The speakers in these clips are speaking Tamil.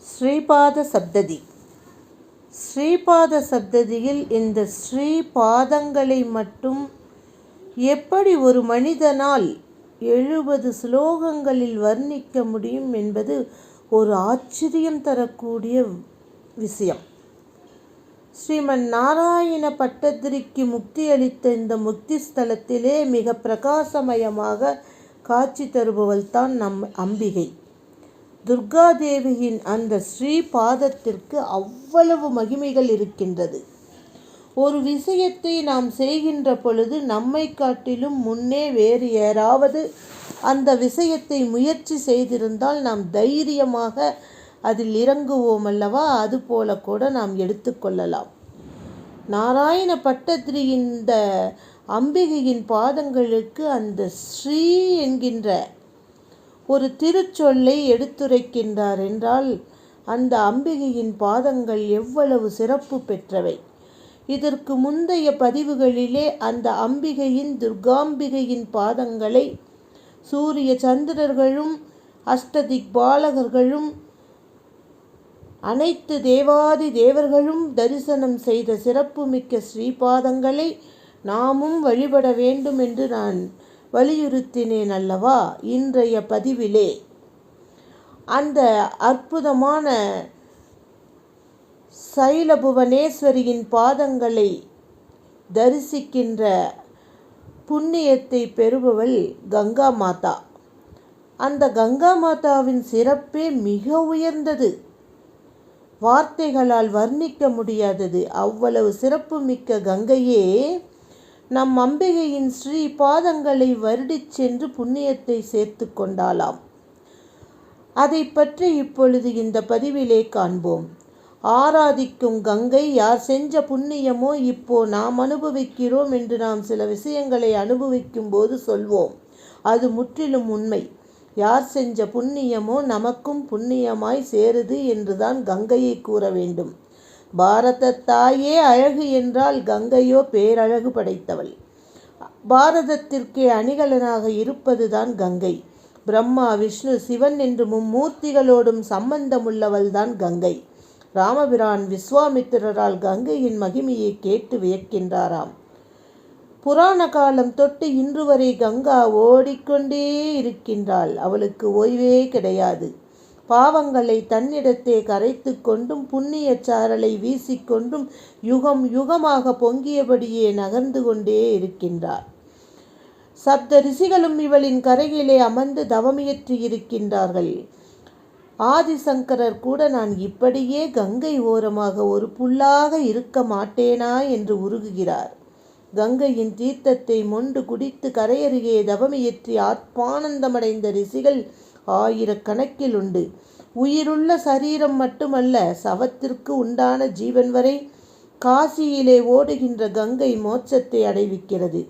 ஸ்ரீபாத சப்ததி. ஸ்ரீபாத சப்ததியில் இந்த ஸ்ரீபாதங்களை மட்டும் எப்படி ஒரு மனிதனால் 70 ஸ்லோகங்களில் வர்ணிக்க முடியும் என்பது ஒரு ஆச்சரியம் தரக்கூடிய விஷயம். ஸ்ரீமன் நாராயண பட்டத்திரிக்கு முக்தி அளித்த இந்த முக்தி ஸ்தலத்திலே மிக பிரகாசமயமாக காட்சி தருபவள் தான் நம் அம்பிகை. துர்காதேவியின் அந்த ஸ்ரீபாதத்திற்கு அவ்வளவு மகிமைகள் இருக்கின்றது. ஒரு விஷயத்தை நாம் செய்கின்ற பொழுது நம்மை காட்டிலும் முன்னே வேறு யாராவது அந்த விஷயத்தை முயற்சி செய்திருந்தால் நாம் தைரியமாக அதில் இறங்குவோம் அல்லவா? அதுபோல கூட நாம் எடுத்துக்கொள்ளலாம். நாராயண பட்டத்திரி இந்த அம்பிகையின் பாதங்களுக்கு அந்த ஸ்ரீ என்கின்ற ஒரு திருச்சொல்லை எடுத்துரைக்கின்றார் என்றால் அந்த அம்பிகையின் பாதங்கள் எவ்வளவு சிறப்பு பெற்றவை. இதற்கு முந்தைய பதிவுகளிலே அந்த அம்பிகையின் துர்காம்பிகையின் பாதங்களை சூரிய சந்திரர்களும் அஷ்டதிக்பாலகர்களும் அனைத்து தேவாதி தேவர்களும் தரிசனம் செய்த சிறப்புமிக்க ஸ்ரீபாதங்களை நாமும் வழிபட வேண்டும் என்று நான் வலியுறுத்தினேன் அல்லவா? இன்றைய பதிவிலே அந்த அற்புதமான சைலபுவனேஸ்வரியின் பாதங்களை தரிசிக்கின்ற புண்ணியத்தை பெறுபவள் கங்கா மாதா. அந்த கங்கா மாதாவின் சிறப்பே மிக உயர்ந்தது, வார்த்தைகளால் வர்ணிக்க முடியாதது. அவ்வளவு சிறப்பு மிக்க கங்கையே நம் அம்பிகையின் ஸ்ரீ பாதங்களை வருடிச் சென்று புண்ணியத்தை சேர்த்து கொண்டாலாம். அதை பற்றி இப்பொழுது இந்த பதிவிலே காண்போம். ஆராதிக்கும் கங்கை யார் செஞ்ச புண்ணியமோ இப்போ நாம் அனுபவிக்கிறோம் என்று நாம் சில விஷயங்களை அனுபவிக்கும் போது சொல்வோம். அது முற்றிலும் உண்மை. யார் செஞ்ச புண்ணியமோ நமக்கும் புண்ணியமாய் சேருது என்றுதான் கங்கையை கூற வேண்டும். பாரத தாயே அழகு என்றால் கங்கையோ பேரழகு படைத்தவள். பாரதத்திற்கே அணிகலனாக இருப்பதுதான் கங்கை. பிரம்மா விஷ்ணு சிவன் என்று மும்மூர்த்திகளோடும் சம்பந்தமுள்ளவள் தான் கங்கை. ராமபிரான் விஸ்வாமித்திரரால் கங்கையின் மகிமையை கேட்டு வியக்கின்றாராம். புராண காலம் தொட்டு இன்று வரை கங்கா ஓடிக்கொண்டே இருக்கின்றாள். அவளுக்கு ஓய்வே கிடையாது. பாவங்களை தன்னிடத்தே கரைத்து கொண்டும் புண்ணிய சாரலை வீசிக்கொண்டும் யுகம் யுகமாக பொங்கியபடியே நகர்ந்து கொண்டே இருக்கின்றார். சப்த ரிஷிகளும் இவளின் கரையிலே அமர்ந்து தவமியற்றி இருக்கின்றார்கள். ஆதிசங்கரர் கூட நான் இப்படியே கங்கை ஓரமாக ஒரு புல்லாக இருக்க மாட்டேனா என்று உருகுகிறார். கங்கையின் தீர்த்தத்தை மொண்டு குடித்து கரையருகே தவமியற்றி ஆத்மானந்தமடைந்த ரிஷிகள் ஆயிரக்கணக்கில் உண்டு. உயிருள்ள சரீரம் மட்டுமல்ல, சவத்திற்கு உண்டான ஜீவன் வரை காசியிலே ஓடுகின்ற கங்கை மோட்சத்தை அடைவிக்கிறது.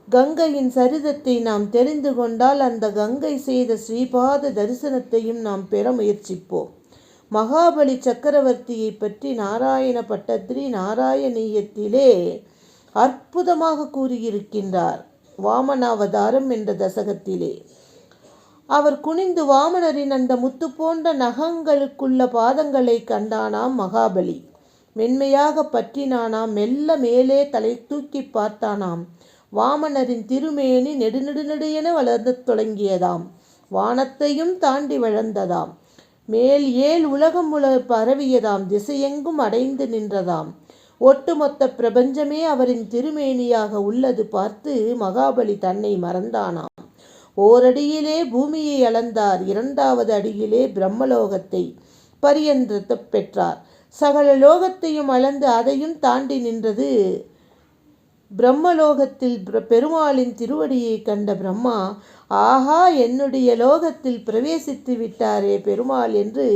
கங்கையின் சரிதத்தை நாம் தெரிந்து கொண்டால் அந்த கங்கை செய்த ஸ்ரீபாத தரிசனத்தையும் நாம் பெற முயற்சிப்போம். மகாபலி சக்கரவர்த்தியை பற்றி நாராயண பட்டத்திரி நாராயணீயத்திலே அற்புதமாக கூறியிருக்கின்றார். வாமனாவதாரம் என்ற தசகத்திலே அவர் குனிந்து வாமனரின் அந்த முத்து போன்ற நகங்களுக்குள்ள பாதங்களை கண்டானாம். மகாபலி மென்மையாக பற்றினானாம். மெல்ல மேலே தலை தூக்கி பார்த்தானாம். வாமனரின் திருமேனி நெடுநெடுநெடு வளர்ந்து தொடங்கியதாம். வானத்தையும் தாண்டி வளர்ந்ததாம். மேல் ஏழ் உலகம் பரவியதாம். திசையெங்கும் அடைந்து நின்றதாம். ஒட்டுமொத்த பிரபஞ்சமே அவரின் திருமேனியாக உள்ளது பார்த்து மகாபலி தன்னை மறந்தானாம். ஓரடியிலே பூமியை அளந்தார். 2வது அடியிலே பிரம்மலோகத்தை பரியந்தத்தை பெற்றார். சகல லோகத்தையும் அளந்து அதையும் தாண்டி நின்றது. பிரம்மலோகத்தில் பெருமாளின் திருவடியை கண்ட பிரம்மா, ஆஹா, என்னுடைய லோகத்தில் பிரவேசித்து விட்டாரே பெருமாள் என்று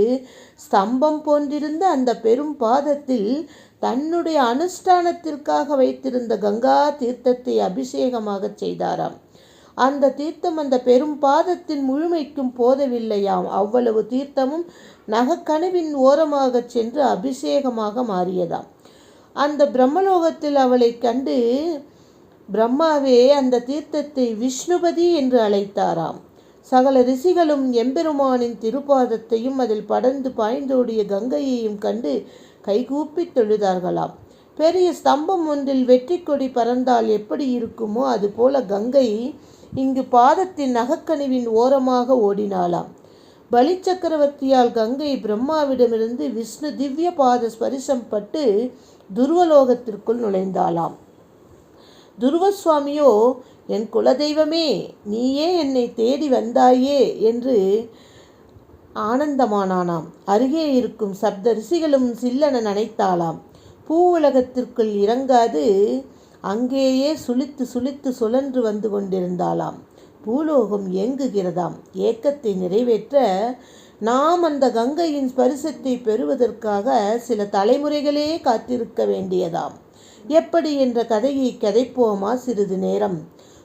ஸ்தம்பம் போன்றிருந்த அந்த பெரும் பாதத்தில் தன்னுடைய அனுஷ்டானத்திற்காக வைத்திருந்த கங்கா தீர்த்தத்தை அபிஷேகமாக செய்தாராம். அந்த தீர்த்தம் அந்த பெரும் பாதத்தின் முழுமைக்கும் போதவில்லையாம். அவ்வளவு தீர்த்தமும் நகக்கணுவின் ஓரமாக சென்று அபிஷேகமாக மாறியதாம். அந்த பிரம்மலோகத்தில் அவளை கண்டு பிரம்மாவே அந்த தீர்த்தத்தை விஷ்ணுபதி என்று அழைத்தாராம். சகல ரிஷிகளும் எம்பெருமானின் திருப்பாதத்தையும் அதில் படர்ந்து பாய்ந்தோடிய கங்கையையும் கண்டு கைகூப்பி தொழுதார்களாம். பெரிய ஸ்தம்பம் ஒன்றில் வெற்றி கொடி பறந்தால் எப்படி இருக்குமோ அதுபோல கங்கை இங்கு பாதத்தின் நகக்கணிவின் ஓரமாக ஓடினாளாம். பலி சக்கரவர்த்தியால் கங்கை பிரம்மாவிடமிருந்து விஷ்ணு திவ்ய பாத ஸ்பரிசம் பட்டு துருவலோகத்திற்குள் நுழைந்தாளாம். துருவசுவாமியோ, என் குலதெய்வமே, நீயே என்னை தேடி வந்தாயே என்று ஆனந்தமானானாம். அருகே இருக்கும் சப்த ரிஷிகளும் சில்லென நனைத்தாளாம். பூவுலகத்திற்குள் இறங்காது அங்கேயே சுளித்து சுளித்து சுழன்று வந்து கொண்டிருந்தாளாம். பூலோகம் ஏங்குகிறதாம். ஏக்கத்தை நிறைவேற்ற நாம் அந்த கங்கையின் ஸ்பரிசத்தை பெறுவதற்காக சில தலைமுறைகளே காத்திருக்க வேண்டியதாம். எப்படி என்ற கதையை கதைப்போமா சிறிது நேரம்.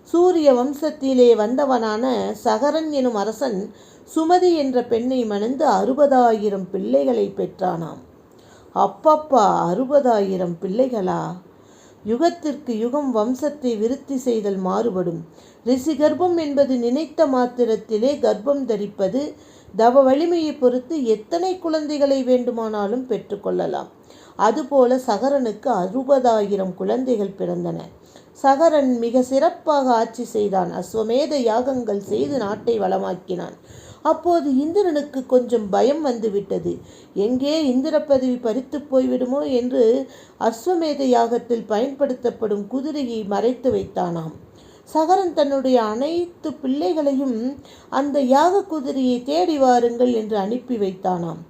சூரிய வம்சத்திலே வந்தவனான சகரன் எனும் அரசன் சுமதி என்ற பெண்ணை மணந்து 60,000 பிள்ளைகளை பெற்றானாம். அப்பப்பா, 60,000 பிள்ளைகளா? யுகத்திற்கு யுகம் வம்சத்தை விருத்தி செய்தல் மாறுபடும். ரிஷி கர்ப்பம் என்பது நினைத்த மாத்திரத்திலே கர்ப்பம் தரிப்பது. தவ வலிமையை பொறுத்து எத்தனை குழந்தைகளை வேண்டுமானாலும் பெற்றுக்கொள்ளலாம். அதுபோல சகரனுக்கு 60,000 குழந்தைகள் பிறந்தன. சகரன் மிக சிறப்பாக ஆட்சி செய்தான். அஸ்வமேத யாகங்கள் செய்து நாட்டை வளமாக்கினான். அப்போது இந்திரனுக்கு கொஞ்சம் பயம் வந்துவிட்டது. எங்கே இந்திர பதவி பறித்து போய்விடுமோ என்று அஸ்வமேத யாகத்தில் பயன்படுத்தப்படும் குதிரையை மறைத்து வைத்தானாம். சகரன் தன்னுடைய அனைத்து பிள்ளைகளையும் அந்த யாக குதிரையை தேடி வாருங்கள் என்று அனுப்பி வைத்தானாம்.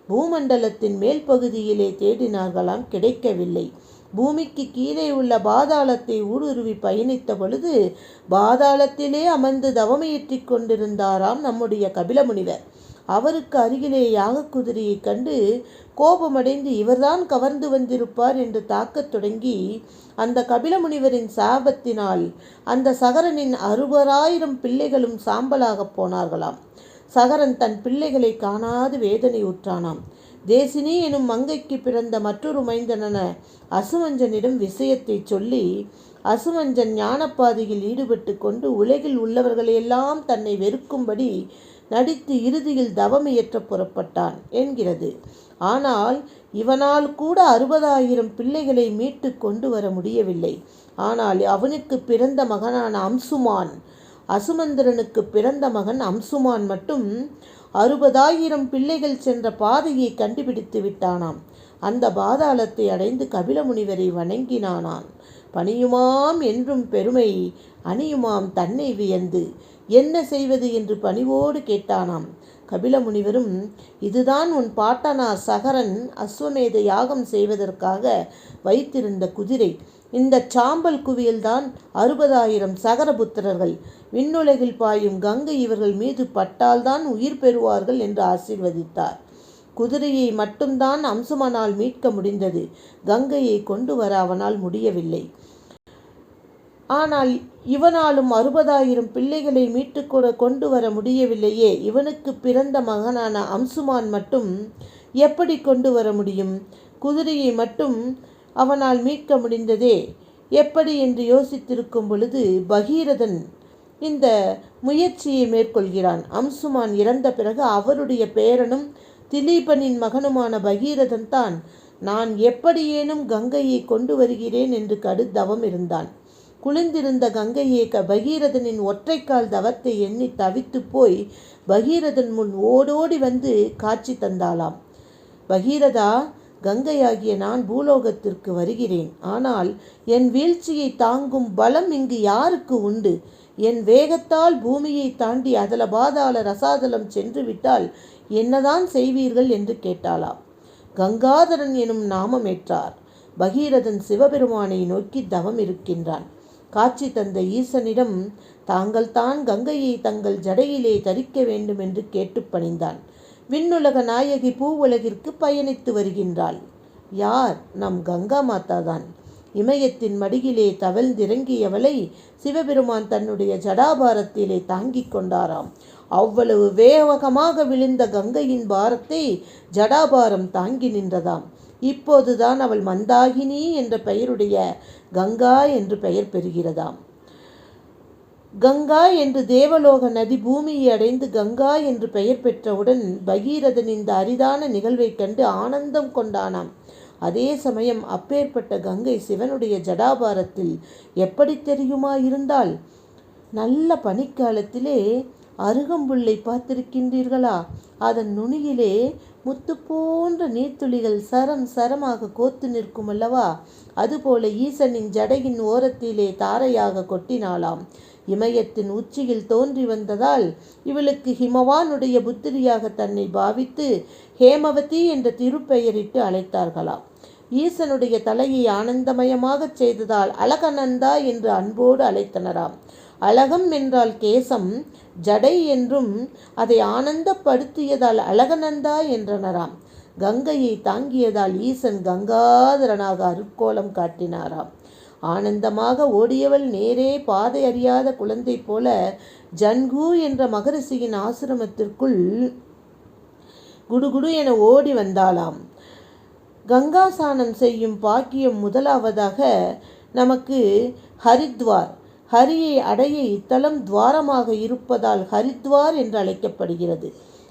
பூமண்டலத்தின் மேல் பகுதியிலே தேடினார்களாம், கிடைக்கவில்லை. பூமிக்கு கீழே உள்ள பாதாளத்தை ஊடுருவி பயணித்த பொழுது பாதாளத்திலே அமர்ந்து தவமையற்றி கொண்டிருந்தாராம் நம்முடைய கபிலமுனிவர். அவருக்கு அருகிலே யாக குதிரையை கண்டு கோபமடைந்து இவர்தான் கவர்ந்து வந்திருப்பார் என்று தாக்கத் தொடங்கி அந்த கபிலமுனிவரின் சாபத்தினால் அந்த சகரனின் 60,000 பிள்ளைகளும் சாம்பலாக போனார்களாம். சகரன் தன் பிள்ளைகளை காணாது வேதனை உற்றானாம். தேசினி எனும் மங்கைக்கு பிறந்த மற்றொரு மைந்தனான அசுமஞ்சனிடம் விஷயத்தை சொல்லி அசுமஞ்சன் ஞானப்பாதையில் ஈடுபட்டு கொண்டு உலகில் உள்ளவர்களையெல்லாம் தன்னை வெறுக்கும்படி நடித்து இறுதியில் தவம் இயற்ற புறப்பட்டான் என்கிறது. ஆனால் இவனால் கூட 60,000 பிள்ளைகளை மீட்டு கொண்டு வர முடியவில்லை. ஆனால் அவனுக்கு பிறந்த மகனான அம்சுமான், அசுமந்திரனுக்கு பிறந்த மகன் அம்சுமான் மட்டும் 60,000 பிள்ளைகள் சென்ற பாதையை கண்டுபிடித்து விட்டானாம். அந்த பாதாளத்தை அடைந்து கபிலமுனிவரை வணங்கினானான். பணியுமாம் என்றும் பெருமை, அணியுமாம் தன்னை வியந்து, என்ன செய்வது என்று பணிவோடு கேட்டானாம். கபிலமுனிவரும், இதுதான் உன் பாட்டனார் சகரன் அஸ்வமேத யாகம் செய்வதற்காக வைத்திருந்த குதிரை. இந்த சாம்பல் குவியல்தான் 60,000 சகரபுத்திரர்கள். விண்ணுலகில் பாயும் கங்கை இவர்கள் மீது பட்டால்தான் உயிர் பெறுவார்கள் என்று ஆசீர்வதித்தார். குதிரையை மட்டும்தான் அம்சுமனால் மீட்க முடிந்தது. கங்கையை கொண்டு வர அவனால் முடியவில்லை. ஆனால் இவனாலும் 60,000 பிள்ளைகளை மீட்டு கொண்டு வர முடியவில்லையே. இவனுக்கு பிறந்த மகனான அம்சுமான் மட்டும் எப்படி கொண்டு வர முடியும்? குதிரையை மட்டும் அவனால் மீட்க முடிந்ததே எப்படி என்று யோசித்திருக்கும் பொழுது பகீரதன் இந்த முயற்சியை மேற்கொள்கிறான். அம்சுமான் இறந்த பிறகு அவருடைய பேரனும் திலீபனின் மகனுமான பகீரதன் தான் நான் எப்படியேனும் கங்கையை கொண்டு வருகிறேன் என்று கடுத்தவம் இருந்தான். குளிர்ந்திருந்த கங்கையை பகீரதனின் ஒற்றைக்கால் தவத்தை எண்ணி தவித்து போய் பகீரதன் முன் ஓடோடி வந்து காட்சி தந்தாளாம். பகீரதா, கங்கையாகிய நான் பூலோகத்திற்கு வருகிறேன். ஆனால் என் வீழ்ச்சியை தாங்கும் பலம் இங்கு யாருக்கு உண்டு? என் வேகத்தால் பூமியை தாண்டி அதல பாதாள ரசாதலம் சென்று விட்டால் என்னதான் செய்வீர்கள் என்று கேட்டாளாம். கங்காதரன் எனும் நாமமேற்றார். பகீரதன் சிவபெருமானை நோக்கி தவம் இருக்கின்றான். காட்சி தந்த ஈசனிடம் தாங்கள்தான் கங்கையை தங்கள் ஜடையிலே தரிக்க வேண்டும் என்று கேட்டு பணிந்தான். விண்ணுலக நாயகி பூவுலகிற்கு பயணித்து வருகின்றாள். யார்? நம் கங்கா மாதா தான். இமயத்தின் மடியிலே தவழ்ந்திறங்கியவளை சிவபெருமான் தன்னுடைய ஜடாபாரத்திலே தாங்கிக் கொண்டாராம். அவ்வளவு வேகமாக விழுந்த கங்கையின் பாரத்தை ஜடாபாரம் தாங்கி நின்றதாம். இப்போதுதான் அவள் மந்தாகினி என்ற பெயருடைய கங்கா என்று பெயர் பெறுகிறதாம். கங்கா என்று தேவலோக நதி பூமியை அடைந்து கங்கா என்று பெயர் பெற்றவுடன் பகீரதன் இந்த அரிதான நிகழ்வைக் கண்டு ஆனந்தம் கொண்டானாம். அதே சமயம் அப்பேற்பட்ட கங்கை சிவனுடைய ஜடாபாரத்தில் எப்படி தெரியுமா இருந்தால், நல்ல பனிக்காலத்திலே அருகம்புல்லை பார்த்திருக்கின்றீர்களா? அதன் நுனியிலே முத்து போன்ற நீர்த்துளிகள் சரம் சரமாக கோத்து நிற்கும் அல்லவா? அதுபோல ஈசனின் ஜடையின் ஓரத்திலே தாரையாக கொட்டினாளாம். இமயத்தின் உச்சியில் தோன்றி வந்ததால் இவளுக்கு ஹிமவானுடைய புத்திரியாக தன்னை பாவித்து ஹேமவதி என்ற திருப்பெயரிட்டு அழைத்தார்களாம். ஈசனுடைய தலையை ஆனந்தமயமாகச் செய்ததால் அழகநந்தா என்று அன்போடு அழைத்தனராம். அழகம் என்றால் கேசம், ஜடை என்றும் அதை ஆனந்தப்படுத்தியதால் அழகநந்தா என்றனராம். கங்கையை தாங்கியதால் ஈசன் கங்காதரனாக அருட்கோலம் காட்டினாராம். ஆனந்தமாக ஓடியவள் நேரே பாதை அறியாத குழந்தை போல ஜன்கு என்ற மகரிஷியின் ஆசிரமத்திற்குள் குடுகுடு என ஓடி வந்தாளாம். கங்கா ஸ்நானம் செய்யும் பாக்கியம் முதலாவதாக நமக்கு ஹரித்வார். ஹரியை அடைய இத்தலம் துவாரமாக இருப்பதால் ஹரித்வார் என்று அழைக்கப்படுகிறது.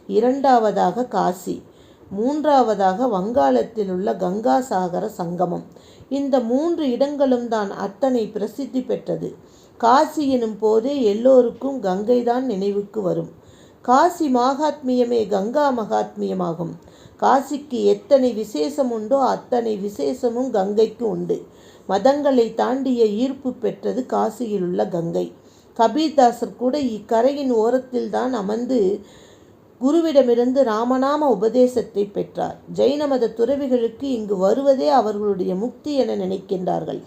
இரண்டாவதாக காசி. மூன்றாவதாக வங்காளத்தில் உள்ள கங்கா சாகர சங்கமம். இந்த 3 இடங்களும் தான் அத்தனை பிரசித்தி பெற்றது. காசி எனும் போதே எல்லோருக்கும் கங்கைதான் நினைவுக்கு வரும். காசி மகாத்மியமே கங்கா மகாத்மியமாகும். காசிக்கு எத்தனை விசேஷம் உண்டோ அத்தனை விசேஷமும் கங்கைக்கு உண்டு. மதங்களை தாண்டிய ஈர்ப்பு பெற்றது காசியில் உள்ள கங்கை. கபீர்தாசர் கூட இக்கரையின் ஓரத்தில் தான் அமர்ந்து குருவிடமிருந்து ராமநாம உபதேசத்தை பெற்றார். ஜைன மத துறவிகளுக்கு இங்கு வருவதே அவர்களுடைய முக்தி என நினைக்கின்றார்கள்.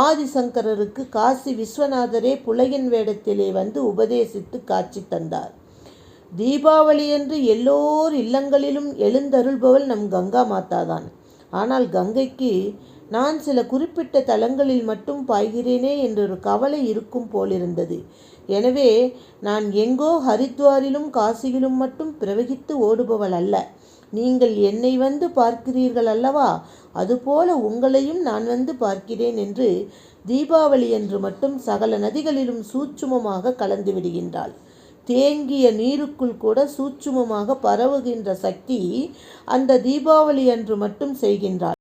ஆதிசங்கரருக்கு காசி விஸ்வநாதரே புலையன் வேடத்திலே வந்து உபதேசித்து காட்சி தந்தார். தீபாவளியன்று எல்லோர் இல்லங்களிலும் எழுந்தருள்பவள் நம் கங்கா மாதாதான். ஆனால் கங்கைக்கு நான் சில குறிப்பிட்ட தலங்களில் மட்டும் பாய்கிறேனே என்றொரு கவலை இருக்கும் போலிருந்தது. எனவே நான் எங்கோ ஹரித்வாரிலும் காசியிலும் மட்டும் பிரவகித்து ஓடுபவள் அல்ல. நீங்கள் என்னை வந்து பார்க்கிறீர்கள் அல்லவா, அதுபோல உங்களையும் நான் வந்து பார்க்கிறேன் என்று தீபாவளி என்று மட்டும் சகல நதிகளிலும் சூட்சுமமாக கலந்து விடுகின்றாள். தேங்கிய நீருக்குள் கூட சூட்சுமமாக பரவுகின்ற சக்தி அந்த தீபாவளி அன்று மட்டும் செய்கின்றாள்.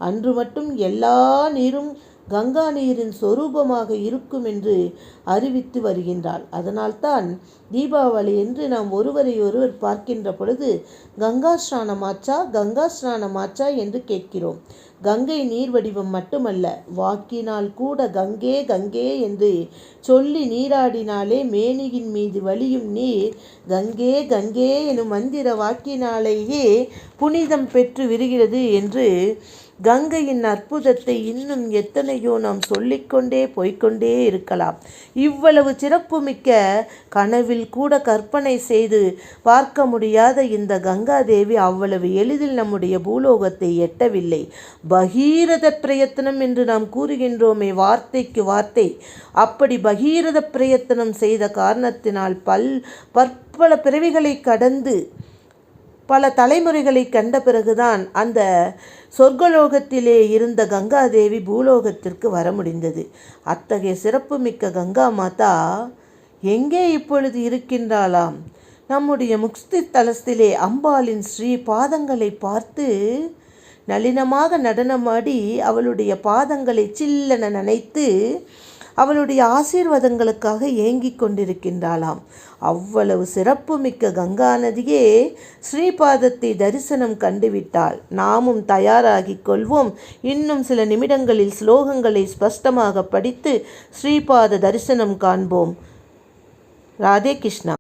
அன்று மட்டும் எல்லா நீரும் கங்கா நீரின் சொரூபமாக இருக்கும் என்று அறிவித்து வருகின்றாள். அதனால்தான் தீபாவளி என்று நாம் ஒருவரை ஒருவர் பார்க்கின்ற பொழுது கங்கா ஸ்நானமாச்சா கங்கா ஸ்நானமாச்சா என்று கேட்கிறோம். கங்கை நீர் வடிவம் மட்டுமல்ல, வாக்கினால் கூட கங்கே கங்கே என்று சொல்லி நீராடினாலே மேனியின் மீது வழியும் நீர் கங்கே கங்கே எனும் மந்திர வாக்கினாலேயே புனிதம் பெற்று விரிகிறது என்று கங்கையின் அற்புதத்தை இன்னும் எத்தனையோ நாம் சொல்லிக்கொண்டே போய்கொண்டே இருக்கலாம். இவ்வளவு சிறப்புமிக்க கனவில் கூட கற்பனை செய்து பார்க்க முடியாத இந்த கங்காதேவி அவ்வளவு எளிதில் நம்முடைய பூலோகத்தை எட்டவில்லை. பகீரத பிரயத்தனம் என்று நாம் கூறுகின்றோமே, வார்த்தைக்கு வார்த்தை. அப்படி பகீரத பிரயத்தனம் செய்த காரணத்தினால் பற்பல பிறவிகளை கடந்து பல தலைமுறைகளை கண்ட பிறகுதான் அந்த சொர்க்கலோகத்திலே இருந்த கங்காதேவி பூலோகத்திற்கு வர முடிந்தது. அத்தகைய சிறப்புமிக்க கங்கா மாதா எங்கே இப்பொழுது இருக்கின்றாளாம்? நம்முடைய முக்தி தலத்திலே அம்பாளின் ஸ்ரீ பாதங்களை பார்த்து நளினமாக நடனமாடி அவளுடைய பாதங்களை சில்லென நனைத்து அவளுடைய ஆசீர்வாதங்களுக்காக ஏங்கிக் கொண்டிருக்கின்றாளாம். அவ்வளவு சிறப்புமிக்க கங்கா நதியே ஸ்ரீபாதத்தை தரிசனம் கண்டுவிட்டாள். நாமும் தயாராகிக் கொள்வோம். இன்னும் சில நிமிடங்களில் ஸ்லோகங்களை ஸ்பஷ்டமாக படித்து ஸ்ரீபாத தரிசனம் காண்போம். ராதே கிருஷ்ணா.